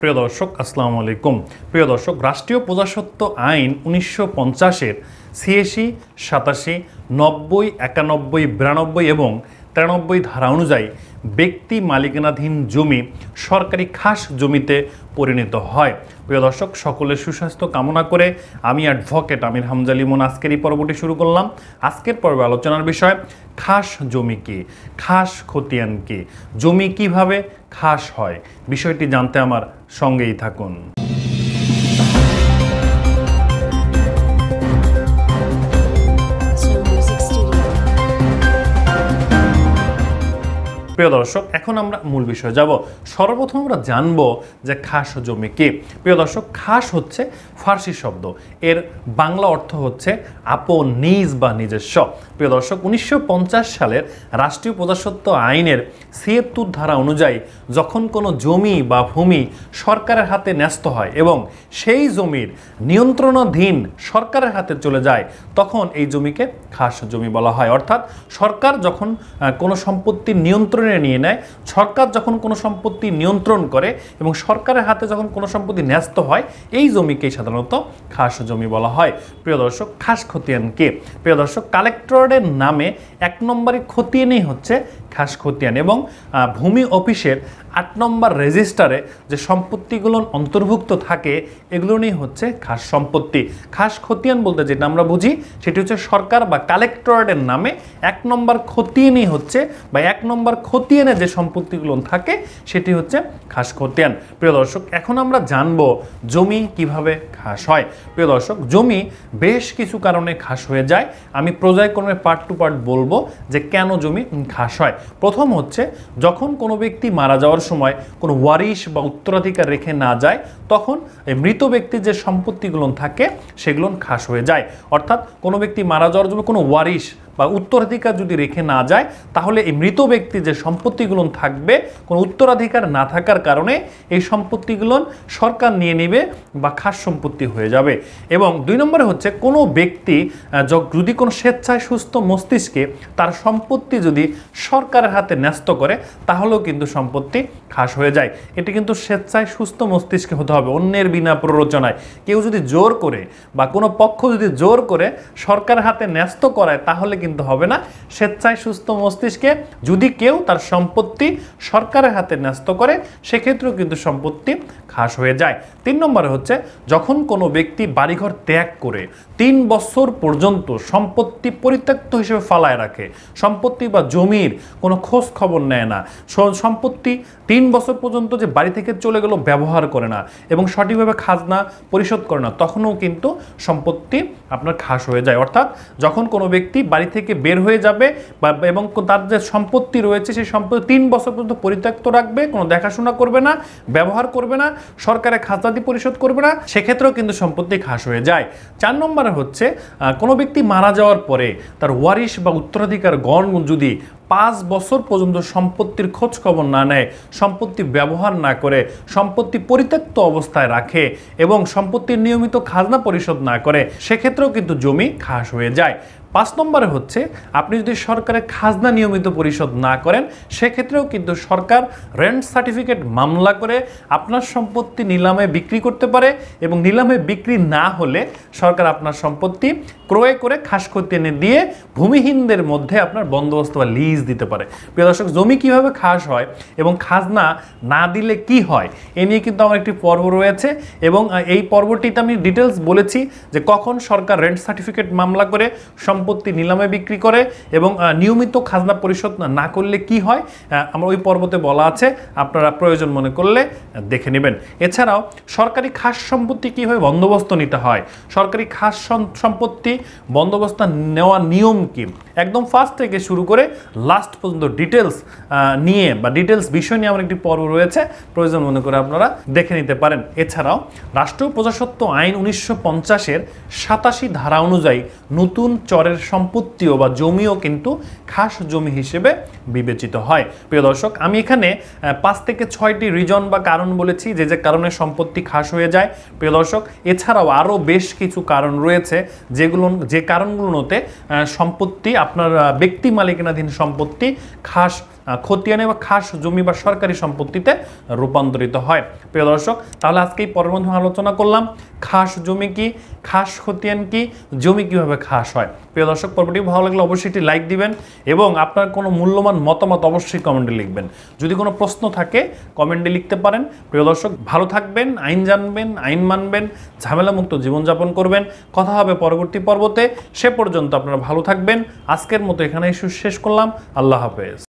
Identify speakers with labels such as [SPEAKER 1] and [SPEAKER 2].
[SPEAKER 1] প্রিয় দর্শক আসসালামু আলাইকুম। প্রিয় দর্শক, রাষ্ট্রীয় প্রজাস্বত্ব আইন ১৯৫০-এর ৮৬, ৮৭, ৯০, ৯১, ৯২ এবং ৯৩ ধারা অনুযায়ী ব্যক্তি মালিকানাধীন জমি সরকারি খাস জমিতে পরিণত হয়। প্রিয় দর্শক, সকলের সুস্বাস্থ্য কামনা করে আমি অ্যাডভোকেট আমির হামজা লিমন আজকের এই পর্বটি শুরু করলাম। আজকের পর্বে আলোচনার বিষয় খাস জমি কি, খাস খতিয়ান কি, জমি কিভাবে খাস হয়, বিষয়টি জানতে আমার সঙ্গেই থাকুন। প্রিয় দর্শক, এখন আমরা মূল বিষয়ে যাব। সর্বপ্রথম আমরা জানব যে খাস জমি কি। প্রিয় দর্শক, খাস হচ্ছে ফার্সি শব্দ, এর বাংলা অর্থ হচ্ছে আপন, নিজ বা নিজস্ব। প্রিয় দর্শক, ১৯৫০ সালের রাষ্ট্রীয় প্রজাস্বত্ব আইনের ৭৬ ধারা অনুযায়ী যখন কোনো জমি বা ভূমি সরকারের হাতে ন্যস্ত হয় এবং সেই জমির নিয়ন্ত্রণাধীন সরকারের হাতে চলে যায়, তখন এই জমিকে খাস জমি বলা হয়। অর্থাৎ সরকার যখন কোনো সম্পত্তির নিয়ন্ত্রণে নিয়ে নেয়, সরকার যখন কোনো সম্পত্তি নিয়ন্ত্রণ করে এবং সরকারের হাতে যখন কোনো সম্পত্তি ন্যস্ত হয়, এই জমিকেই সাধারণত খাস জমি বলা হয়। প্রিয় দর্শক, খাস খতিয়ান কি? প্রিয় দর্শক, কালেক্টরের নামে ১ নম্বরে খতিয়ানই হচ্ছে খাস খতিয়ান এবং ভূমি অফিসের ৮ নম্বর রেজিস্টারে যে সম্পত্তিগুলো অন্তর্ভুক্ত থাকে এগুলো নিয়ে হচ্ছে খাস সম্পত্তি। খাস খতিয়ান বলতে যেটা আমরা বুঝি সেটি হচ্ছে সরকার বা কালেক্টরের নামে ১ নম্বর খতিয়ানই হচ্ছে বা ১ নম্বর খতিয়ানে যে সম্পত্তিগুলো থাকে সেটি হচ্ছে খাস খতিয়ান। প্রিয় দর্শক, এখন আমরা জানব জমি কিভাবে খাস হয়। প্রিয় দর্শক, জমি বেশ কিছু কারণে খাস হয়ে যায়। আমি পর্যায়ক্রমে পার্ট টু পার্ট বলবো যে কেন জমি খাস হয়। প্রথম হচ্ছে যখন কোনো ব্যক্তি মারা যাওয়ার সময় কোনো ওয়ারিশ বা উত্তরাধিকার রেখে না যায়, তখন এই মৃত ব্যক্তির যে সম্পত্তিগুলো থাকে সেগুলো খাস হয়ে যায়। অর্থাৎ কোনো ব্যক্তি মারা যাওয়ার জন্য কোনো ওয়ারিশ বা উত্তরাধিকার যদি রেখে না যায়, তাহলে এই মৃত ব্যক্তির যে সম্পত্তিগুলো থাকবে, কোনো উত্তরাধিকার না থাকার কারণে এই সম্পত্তিগুলো সরকার নিয়ে নেবে বা খাস সম্পত্তি হয়ে যাবে। এবং ২ নম্বরে হচ্ছে কোনো ব্যক্তি যদি কোনো স্বেচ্ছায় সুস্থ মস্তিষ্কে তার সম্পত্তি যদি সরকারের হাতে ন্যস্ত করে, তাহলেও কিন্তু সম্পত্তি খাস হয়ে যায়। এটি কিন্তু স্বেচ্ছায় সুস্থ মস্তিষ্কে হতে হবে, অন্যের বিনা প্ররোচনায়। কেউ যদি জোর করে বা কোনো পক্ষ যদি জোর করে সরকারের হাতে ন্যস্ত করায়, তাহলে কিন্তু হবে না। স্বেচ্ছায় সুস্থ মস্তিষ্কে যদি কেউ তার সম্পত্তি সরকারের হাতে ন্যস্ত করে, সেক্ষেত্রেও কিন্তু সম্পত্তি খাস হয়ে যায়। ৩ নম্বরে হচ্ছে যখন কোনো ব্যক্তি বাড়িঘর ত্যাগ করে ৩ বছর পর্যন্ত সম্পত্তি পরিত্যক্ত হিসেবে ফালায় রাখে, সম্পত্তি বা জমির কোনো খোঁজ খবর নেয় না, সম্পত্তি ৩ বছর পর্যন্ত যে বাড়ি থেকে চলে গেল ব্যবহার করে না এবং সঠিকভাবে খাজনা পরিশোধ করে না, তখনও কিন্তু সম্পত্তি আপনার খাস হয়ে যায়। অর্থাৎ যখন কোনো ব্যক্তি বাড়ি থেকে বের হয়ে যাবে এবং তার যে সম্পত্তি রয়েছে সেই সম্পত্তি ৩ বছর পর্যন্ত পরিত্যক্ত রাখবে, কোনো দেখাশোনা করবে না, ব্যবহার করবে না, সরকারের খাজনাদি পরিশোধ করবে না, সেক্ষেত্রেও কিন্তু সম্পত্তি খাস হয়ে যায়। ৪ নম্বরে হচ্ছে কোনো ব্যক্তি মারা যাওয়ার পরে তার ওয়ারিশ বা উত্তরাধিকার গণ যদি ৫ বছর পর্যন্ত সম্পত্তির খোঁজ খবর না নেয়, সম্পত্তি ব্যবহার না করে, সম্পত্তি পরিত্যক্ত অবস্থায় রাখে এবং সম্পত্তির নিয়মিত খাজনা পরিশোধ না করে, সেক্ষেত্রেও কিন্তু জমি খাস হয়ে যায়। ৫ নম্বরে হচ্ছে আপনি যদি সরকারের খাজনা নিয়মিত পরিশোধ না করেন, সেক্ষেত্রেও কিন্তু সরকার রেন্ট সার্টিফিকেট মামলা করে আপনার সম্পত্তি নিলামে বিক্রি করতে পারে এবং নিলামে বিক্রি না হলে সরকার আপনার সম্পত্তি ক্রয় করে খাস খতিয়ানে দিয়ে ভূমিহীনদের মধ্যে আপনার বন্দোবস্ত বা লিজ দিতে পারে। প্রিয় দর্শক, জমি কিভাবে খাস হয় এবং খাজনা না দিলে কি হয়, এ নিয়ে কিন্তু আমার একটি পর্ব রয়েছে এবং এই পর্বটিতে আমি ডিটেলস বলেছি যে কখন সরকার রেন্ট সার্টিফিকেট মামলা করে সম্পত্তি নিলামে বিক্রি করে এবং নিয়মিত খাজনা পরিশোধ না করলে কি হয়, আমার ওই পর্বতে বলা আছে, আপনারা প্রয়োজন মনে করলে দেখে নেবেন। এছাড়াও সরকারি খাস সম্পত্তি কীভাবে বন্দোবস্ত নিতে হয়, সরকারি খাস সম্পত্তি বন্দোবস্ত নেওয়ার নিয়ম কি, একদম ফার্স্ট থেকে শুরু করে লাস্ট পর্যন্ত ডিটেলস নিয়ে বা ডিটেলস বিষয় নিয়ে আমার একটি পর্ব রয়েছে, প্রয়োজন মনে করে আপনারা দেখে নিতে পারেন। এছাড়াও রাষ্ট্রীয় প্রজাস্বত্ব আইন ১৯৫০-এর ৮৭ ধারা অনুযায়ী নতুন চরের সম্পত্তিও বা জমিও কিন্তু খাস জমি হিসেবে বিবেচিত হয়। প্রিয় দর্শক, আমি এখানে ৫ থেকে ৬টি রিজন বা কারণ বলেছি যে কারণে সম্পত্তি খাস হয়ে যায়। প্রিয় দর্শক, এছাড়াও আরও বেশ কিছু কারণ রয়েছে যে কারণগুলোতে সম্পত্তি আপনার ব্যক্তি মালিকানাধীন সম্পত্তি খাস খতিয়ানে বা খাস জমি বা সরকারি সম্পত্তিতে রূপান্তরিত হয়। প্রিয় দর্শক, তাহলে আজকে এই পর্বের মধ্যে আলোচনা করলাম খাস জমি কি, খাস খতিয়ান কি, জমি কিভাবে খাস হয়। প্রিয় দর্শক, পর্বটি ভালো লাগলে অবশ্যই একটি লাইক দিবেন এবং আপনার কোনো মূল্যবান মতামত অবশ্যই কমেন্টে লিখবেন। যদি কোনো প্রশ্ন থাকে কমেন্টে লিখতে পারেন। প্রিয় দর্শক, ভালো থাকবেন, আইন জানবেন, আইন মানবেন, ঝামেলামুক্ত জীবনযাপন করবেন। কথা হবে পরবর্তী পর্বতে। সে পর্যন্ত আপনারা ভালো থাকবেন। আজকের মতো এখানেই শেষ করলাম। আল্লাহ হাফেজ।